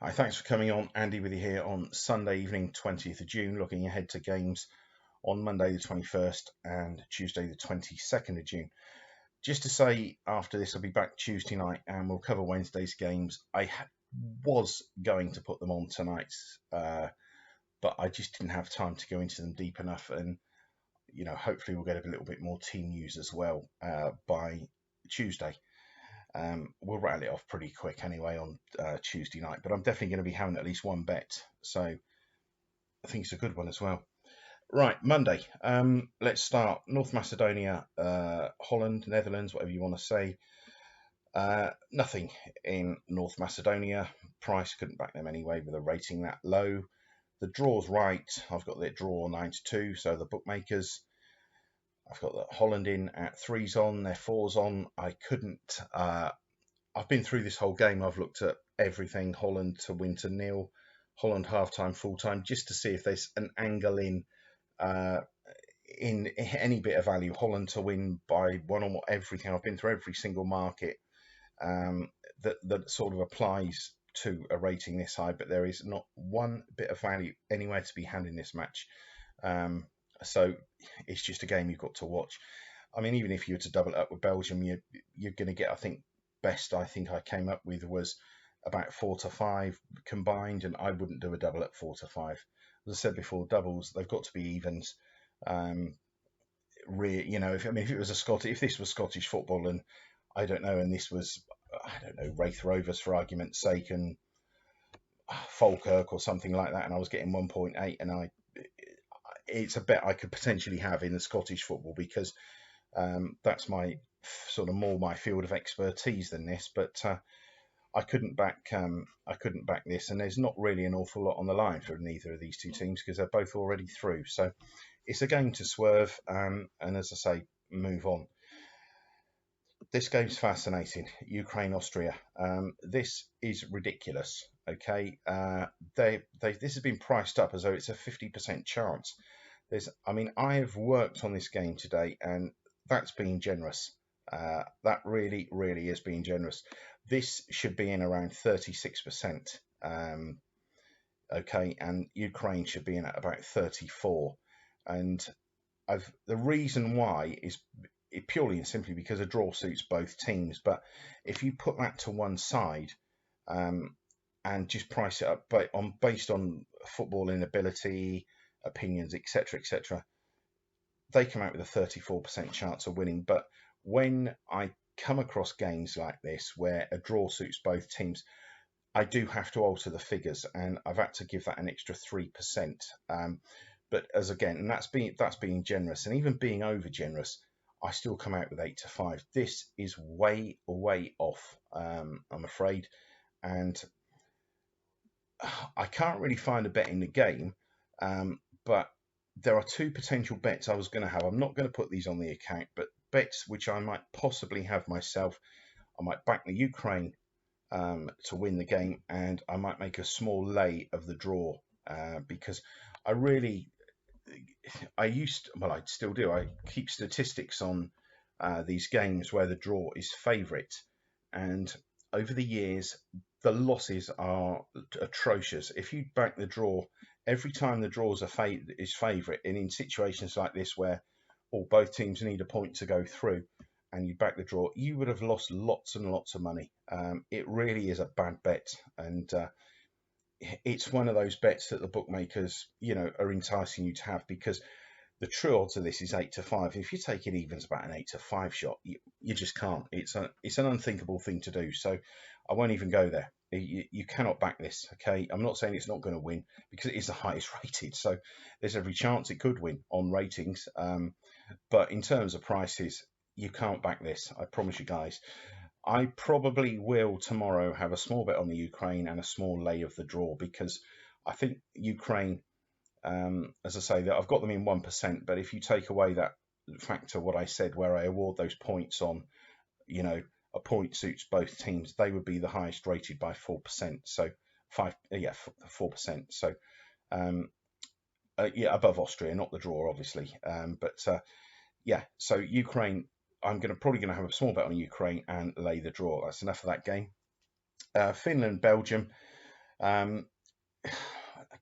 Hi, thanks for coming on. Andy with you here on Sunday evening, 20th of June, looking ahead to games on Monday the 21st and Tuesday the 22nd of June. Just to say, after this, I'll be back Tuesday night and we'll cover Wednesday's games. Was going to put them on tonight, but I just didn't have time to go into them deep enough. And, hopefully we'll get a little bit more team news as well by Tuesday. We'll rattle it off pretty quick anyway on Tuesday night, but I'm definitely going to be having at least one bet, so I think it's a good one as well. Right, Monday. Let's start. North Macedonia, Holland, Netherlands, whatever you want to say. Nothing in North Macedonia. Price couldn't back them anyway with a rating that low. The draw's right. I've got the draw 9-2, so the bookmakers. I've got the Holland in at threes on, their fours on. I couldn't. I've been through this whole game. I've looked at everything. Holland to win to nil, Holland half time, full time, just to see if there's an angle uh, in any bit of value. Holland to win by one or more, everything. I've been through every single market that sort of applies to a rating this high, but there is not one bit of value anywhere to be had in this match. Um, so it's just a game you've got to watch. I mean, even if you were to double it up with Belgium, you're going to get, I think, best I think I came up with was about 4 to 5 combined, and I wouldn't do a double at 4 to 5. As I said before, doubles they've got to be evens. Um, if it was if this was Scottish football, and I don't know, and this was Wraith Rovers for argument's sake, and Falkirk or something like that, and I was getting 1.8, and it's a bet I could potentially have in the Scottish football because that's my sort of more my field of expertise than this, but I couldn't back this, and there's not really an awful lot on the line for neither of these two teams because they're both already through. So it's a game to swerve, and as I say, move on. This game's fascinating. Ukraine, Austria. This is ridiculous. Okay, this has been priced up as though it's a 50% chance. I have worked on this game today, and that's being generous. That really, really is being generous. This should be in around 36%. Okay, and Ukraine should be in at about 34. And the reason why is purely and simply because a draw suits both teams. But if you put that to one side um, and just price it up based on football inability, opinions, etc., they come out with a 34% chance of winning. But when I come across games like this where a draw suits both teams, I do have to alter the figures, and I've had to give that an extra 3%. But and that's being generous, and even being over generous, I still come out with 8 to 5. This is way, way off, I'm afraid, and I can't really find a bet in the game. But there are two potential bets I was going to have. I'm not going to put these on the account, but bets which I might possibly have myself. I might back the Ukraine to win the game, and I might make a small lay of the draw because I really, I still do. I keep statistics on these games where the draw is favourite, and over the years, the losses are atrocious. If you back the draw, every time the draws is favourite, and in situations like this where both teams need a point to go through, and you back the draw, you would have lost lots and lots of money. It really is a bad bet, and it's one of those bets that the bookmakers, are enticing you to have because the true odds of this is 8 to 5. If you take it evens about an 8 to 5 shot, you just can't. It's an unthinkable thing to do. So I won't even go there. You cannot back this. Okay, I'm not saying it's not going to win because it is the highest rated. So there's every chance it could win on ratings. But in terms of prices, you can't back this. I promise you guys. I probably will tomorrow have a small bet on the Ukraine and a small lay of the draw because I think Ukraine, as I say, that I've got them in 1%. But if you take away that factor, what I said, where I award those points on, a point suits both teams, they would be the highest rated by 4%. So 4%. So above Austria, not the draw, obviously. So Ukraine, probably going to have a small bet on Ukraine and lay the draw. That's enough of that game. Finland, Belgium. I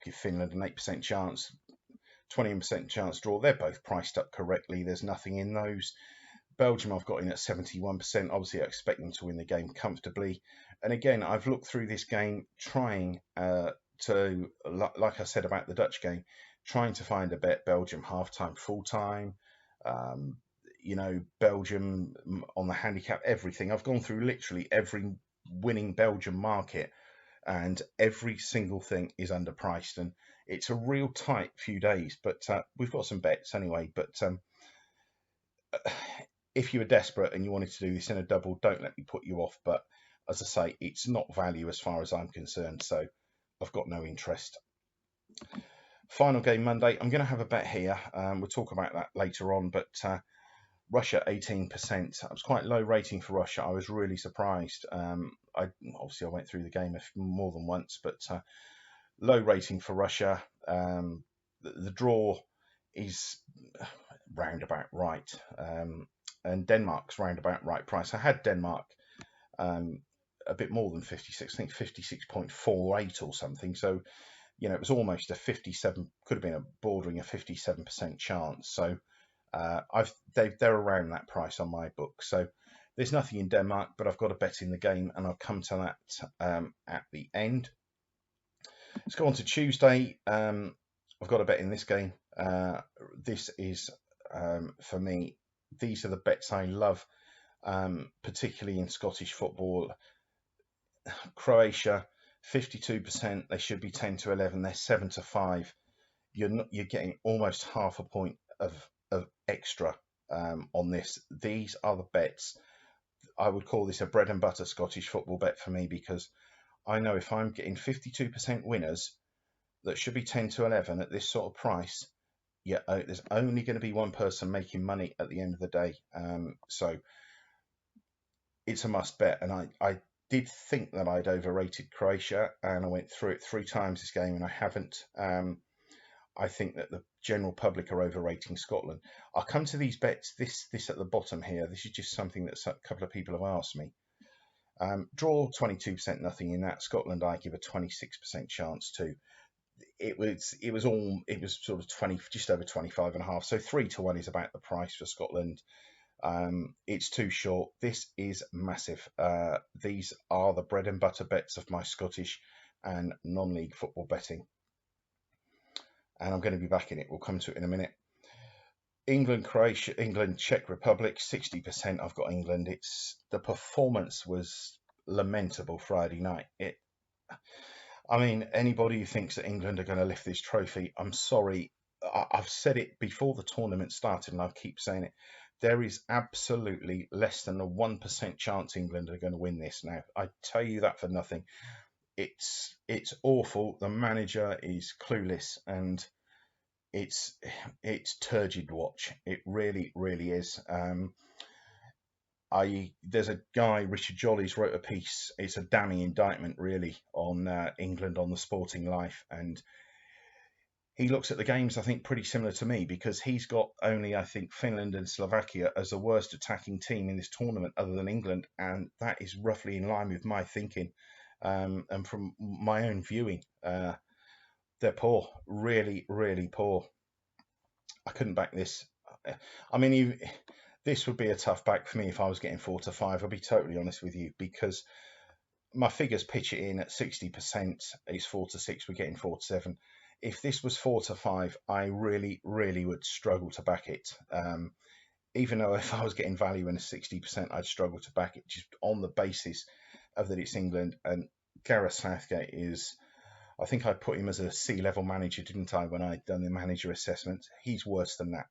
give Finland an 8% chance, 20% chance draw. They're both priced up correctly. There's nothing in those. Belgium I've got in at 71%. Obviously, I expect them to win the game comfortably. And again, I've looked through this game trying to, like I said about the Dutch game, trying to find a bet. Belgium half-time, full-time. Um, Belgium on the handicap, everything. I've gone through literally every winning Belgium market, and every single thing is underpriced. And it's a real tight few days, but we've got some bets anyway. But if you were desperate and you wanted to do this in a double, don't let me put you off. But as I say, it's not value as far as I'm concerned, so I've got no interest. Final game Monday. I'm going to have a bet here. We'll talk about that later on, but Russia 18%. I was quite low rating for Russia. I was really surprised. I went through the game more than once, but low rating for Russia. The draw is roundabout right, and Denmark's roundabout right price. I had Denmark a bit more than 56. I think 56.48 or something. So it was almost a 57. Could have been bordering a 57% chance. So they're around that price on my book. So there's nothing in Denmark, but I've got a bet in the game, and I'll come to that at the end. Let's go on to Tuesday. I've got a bet in this game. This is, for me, these are the bets I love, particularly in Scottish football. Croatia, 52%. They should be 10-11. They're 7-5. You're getting almost half a point of extra on this. These are the bets. I would call this a bread and butter Scottish football bet for me, because I know if I'm getting 52% winners that should be 10-11 at this sort of price, there's only going to be one person making money at the end of the day. So it's a must bet. And I did think that I'd overrated Croatia, and I went through it 3 times this game, and I haven't. I think that the general public are overrating Scotland. I'll come to these bets. This at the bottom here. This is just something that a couple of people have asked me. Draw 22%, nothing in that. Scotland I give a 26% chance to. It was sort of 20, just over 25.5. So 3-1 is about the price for Scotland. It's too short. This is massive. These are the bread and butter bets of my Scottish and non-league football betting. And I'm going to be back in it. We'll come to it in a minute. England, Croatia, England, Czech Republic, 60%. I've got England. The performance was lamentable Friday night. Anybody who thinks that England are going to lift this trophy, I'm sorry. I've said it before the tournament started, and I keep saying it. There is absolutely less than a 1% chance England are going to win this now. I tell you that for nothing. It's awful. The manager is clueless, and it's turgid watch. It really, really is. There's a guy, Richard Jollies, wrote a piece. It's a damning indictment, really, on England, on the sporting life, and he looks at the games, I think, pretty similar to me, because he's got only, I think, Finland and Slovakia as the worst attacking team in this tournament, other than England, and that is roughly in line with my thinking. And from my own viewing, they're poor, really, really poor. I couldn't back this. This would be a tough back for me if I was getting 4-5. I'll be totally honest with you, because my figures pitch it in at 60%. It's 4-6. We're getting 4-7. If this was 4-5, I really, really would struggle to back it. Even though if I was getting value in a 60%, I'd struggle to back it, just on the basis of that it's England. And Gareth Southgate is, I think I put him as a C-level manager, didn't I, when I'd done the manager assessment? He's worse than that.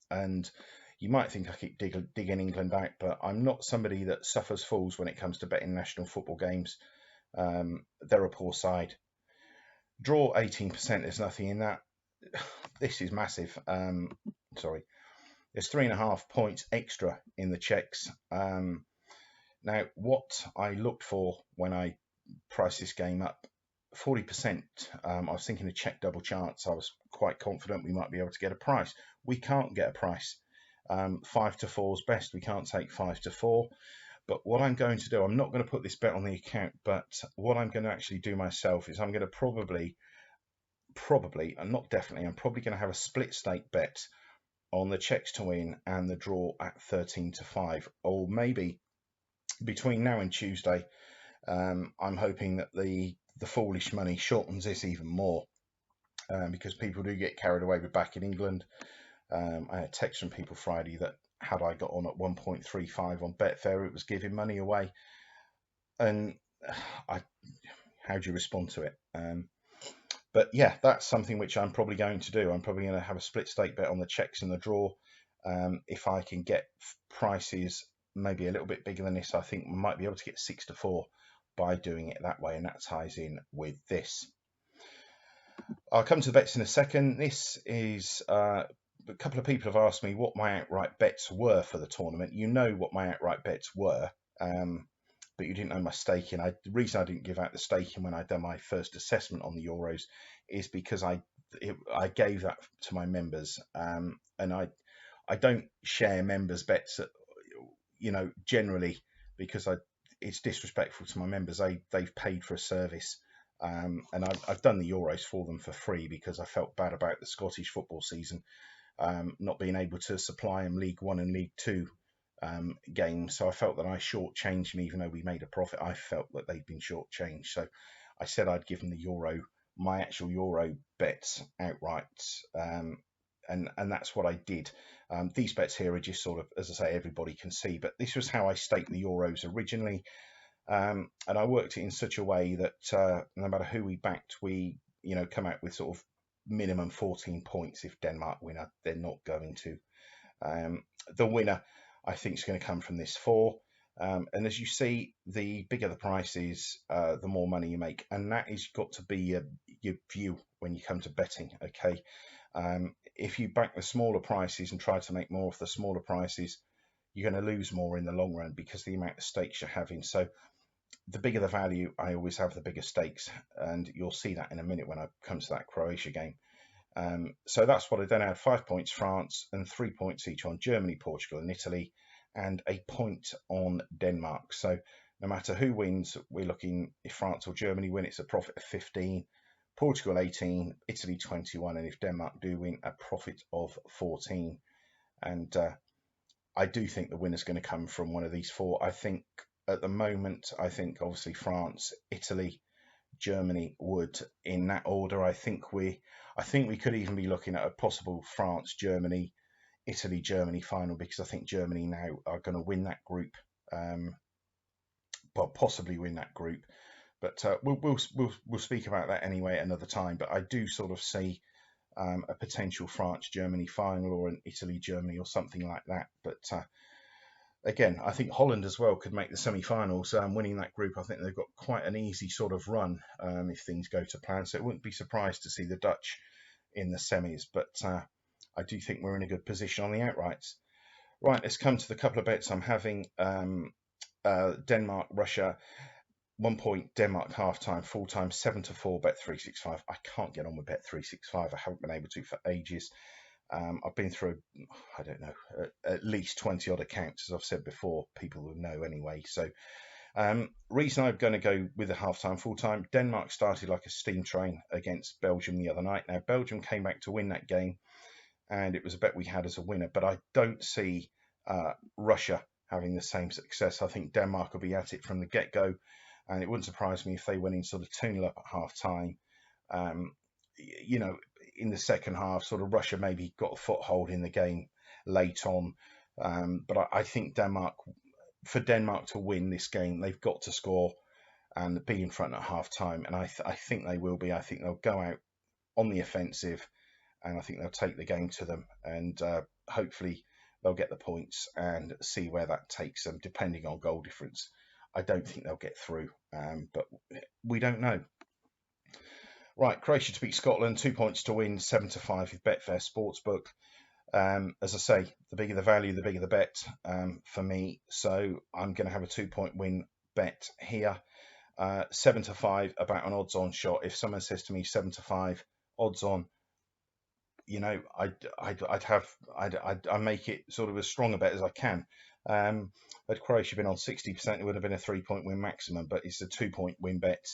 And you might think I keep digging England out, but I'm not somebody that suffers fools when it comes to betting national football games. They're a poor side. Draw 18%, there's nothing in that. This is massive. There's 3.5 points extra in the Czechs. Now, what I looked for when I priced this game up, 40%. I was thinking a Czech double chance. I was quite confident we might be able to get a price. We can't get a price. 5-4 is best. We can't take 5-4. But what I'm going to do, I'm not going to put this bet on the account, but what I'm going to actually do myself is I'm going to probably, and not definitely, I'm probably going to have a split stake bet on the Czechs to win and the draw at 13-5, or maybe between now and Tuesday. I'm hoping that the foolish money shortens this even more, because people do get carried away with back in England. I had a text from people Friday that had I got on at 1.35 on Betfair, it was giving money away, and how do you respond to it? But yeah, that's something which I'm probably going to do. I'm probably going to have a split stake bet on the Czechs in the draw. If I can get prices maybe a little bit bigger than this, I think we might be able to get 6-4 by doing it that way, and that ties in with this. I'll come to the bets in a second. This is a couple of people have asked me what my outright bets were for the tournament. You know what my outright bets were, but you didn't know my staking. The reason I didn't give out the staking when I done my first assessment on the Euros is because I gave that to my members, and I don't share members' bets, generally, because it's disrespectful to my members. They've paid for a service, and I've done the Euros for them for free because I felt bad about the Scottish football season, not being able to supply them League One and League Two games. So I felt that I shortchanged them, even though we made a profit. I felt that they'd been shortchanged. So I said I'd give them my actual Euro bets outright, and that's what I did. These bets here are just sort of, as I say, everybody can see, but this was how I staked the Euros originally. And I worked it in such a way that no matter who we backed, we come out with sort of minimum 14 points. If Denmark win, they're not going to. The winner, I think, is going to come from this 4. And as you see, the bigger the price is, the more money you make. And that has got to be your view when you come to betting, okay? If you back the smaller prices and try to make more of the smaller prices, you're going to lose more in the long run because of the amount of stakes you're having. So the bigger the value, I always have the bigger stakes. And you'll see that in a minute when I come to that Croatia game. So that's what I done. I had 5 points France and 3 points each on Germany, Portugal and Italy, and a point on Denmark. So no matter who wins, we're looking, if France or Germany win, it's a profit of 15, Portugal 18, Italy 21, and if Denmark do win, a profit of 14. And I do think the winner's going to come from one of these 4. I think at the moment, obviously France, Italy, Germany would, in that order. I think we could even be looking at a possible France, Germany, Italy, Germany final, because I think Germany now are going to win that group, possibly win that group. But we'll speak about that anyway at another time. But I do sort of see a potential France-Germany final, or an Italy-Germany, or something like that. But again, I think Holland as well could make the semi-finals. Winning that group, I think they've got quite an easy sort of run if things go to plan. So it wouldn't be surprised to see the Dutch in the semis. But I do think we're in a good position on the outrights. Right, let's come to the couple of bets I'm having. Denmark, Russia. 1 point, Denmark half-time, full-time, 7-4, Bet365. I can't get on with Bet365. I haven't been able to for ages. I've been through, I don't know, at least 20 odd accounts, as I've said before. People will know anyway. So reason I'm going to go with the half-time, full-time, Denmark started like a steam train against Belgium the other night. Now, Belgium came back to win that game, and it was a bet we had as a winner. But I don't see Russia having the same success. I think Denmark will be at it from the get-go. And it wouldn't surprise me if they went in sort of 2-0 up at half-time. In the second half, sort of Russia maybe got a foothold in the game late on. But I think for Denmark to win this game, they've got to score and be in front at half-time. And I think they will be. I think they'll go out on the offensive, and I think they'll take the game to them. And hopefully they'll get the points and see where that takes them, depending on goal difference. I don't think they'll get through, but we don't know. Right, Croatia to beat Scotland, 2 points to win, 7-5 with Betfair Sportsbook. As I say, the bigger the value, the bigger the bet for me. So I'm going to have a 2-point win bet here. 7-5 about an odds-on shot. If someone says to me 7-5 odds-on, I'd make it sort of as strong a bet as I can. Had Croatia been on 60%, it would have been a 3-point win maximum, but it's a 2-point win bet.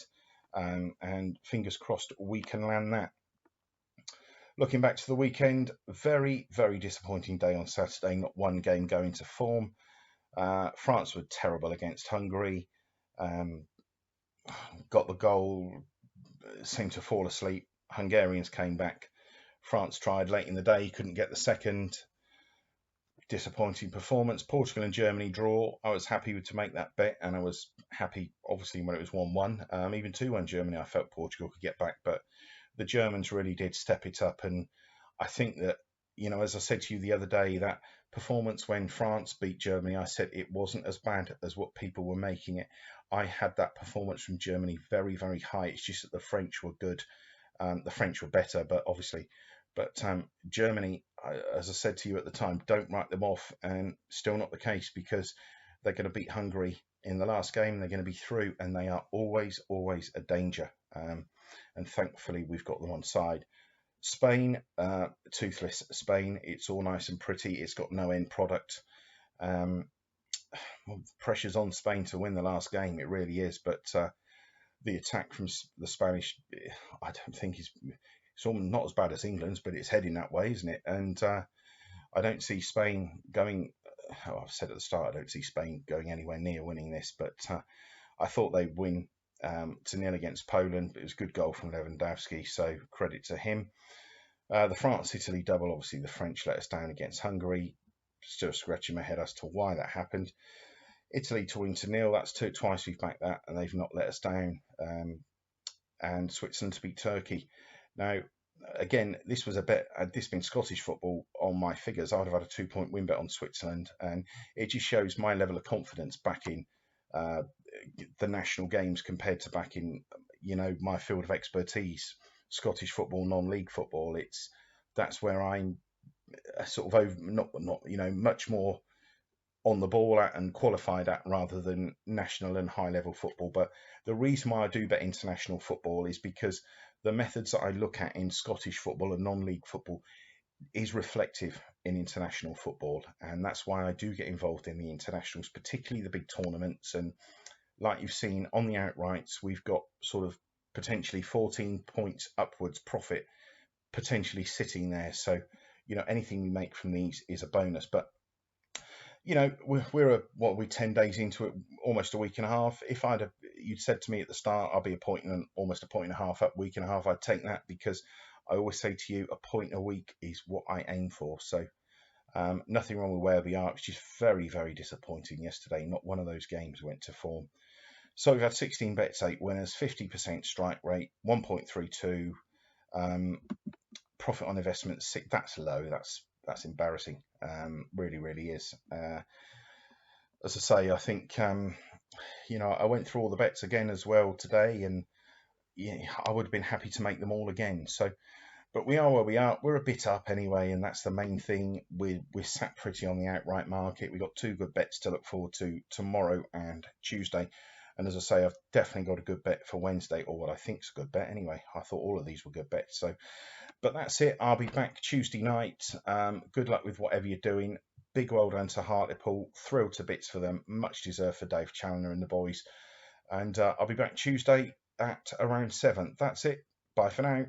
And fingers crossed we can land that. Looking back to the weekend, very, very disappointing day on Saturday. Not one game going to form. France were terrible against Hungary. Got the goal, seemed to fall asleep. Hungarians came back. France tried late in the day, couldn't get the second. Disappointing performance. Portugal and Germany draw. I was happy to make that bet, and I was happy, obviously, when it was 1-1. Even 2-1 Germany, I felt Portugal could get back, but the Germans really did step it up. And I think that, as I said to you the other day, that performance when France beat Germany, I said it wasn't as bad as what people were making it. I had that performance from Germany very, very high. It's just that the French were good. The French were better, but Germany, as I said to you at the time, don't write them off, and still not the case, because they're going to beat Hungary in the last game. They're going to be through, and they are always, always a danger. And thankfully, we've got them on side. Spain, toothless Spain. It's all nice and pretty. It's got no end product. Well, pressure's on Spain to win the last game. It really is. But the attack from the Spanish, I don't think it's not as bad as England's, but it's heading that way, isn't it? And I don't see Spain going. I've said at the start, I don't see Spain going anywhere near winning this. But I thought they'd win 2-0 against Poland. It was a good goal from Lewandowski, so credit to him. The France-Italy double, obviously the French let us down against Hungary. Still scratching my head as to why that happened. Italy to win 2-0, that's twice we've backed that, and they've not let us down. And Switzerland to beat Turkey. Now, again, this was a bet. Had this been Scottish football on my figures, I would have had a 2-point win bet on Switzerland, and it just shows my level of confidence back in the national games compared to back in, my field of expertise, Scottish football, non-league football. That's where I'm sort of much more on the ball at and qualified at, rather than national and high level football. But the reason why I do bet international football is because the methods that I look at in Scottish football and non-league football is reflective in international football, and that's why I do get involved in the internationals, particularly the big tournaments. And like you've seen on the outrights, we've got sort of potentially 14 points upwards profit potentially sitting there. So anything we make from these is a bonus. But we're 10 days into it, almost a week and a half. If you'd said to me at the start, I'll be almost a point and a half up, week and a half, I'd take that, because I always say to you, a point a week is what I aim for. So nothing wrong with where we are. It's just very, very disappointing yesterday. Not one of those games went to form. So we've had 16 bets, 8 winners, 50% strike rate, 1.32. Profit on investment, that's low. That's embarrassing. Really, really is. As I say, I think I went through all the bets again as well today, and I would have been happy to make them all again. So, but we are where we are. We're a bit up anyway, and that's the main thing. We're sat pretty on the outright market. We've got 2 good bets to look forward to tomorrow and Tuesday. And as I say, I've definitely got a good bet for Wednesday, or what I think is a good bet anyway. I thought all of these were good bets. So, but that's it. I'll be back Tuesday night. Good luck with whatever you're doing. Big well done to Hartlepool. Thrilled to bits for them. Much deserved for Dave Challoner and the boys. And I'll be back Tuesday at around 7. That's it. Bye for now.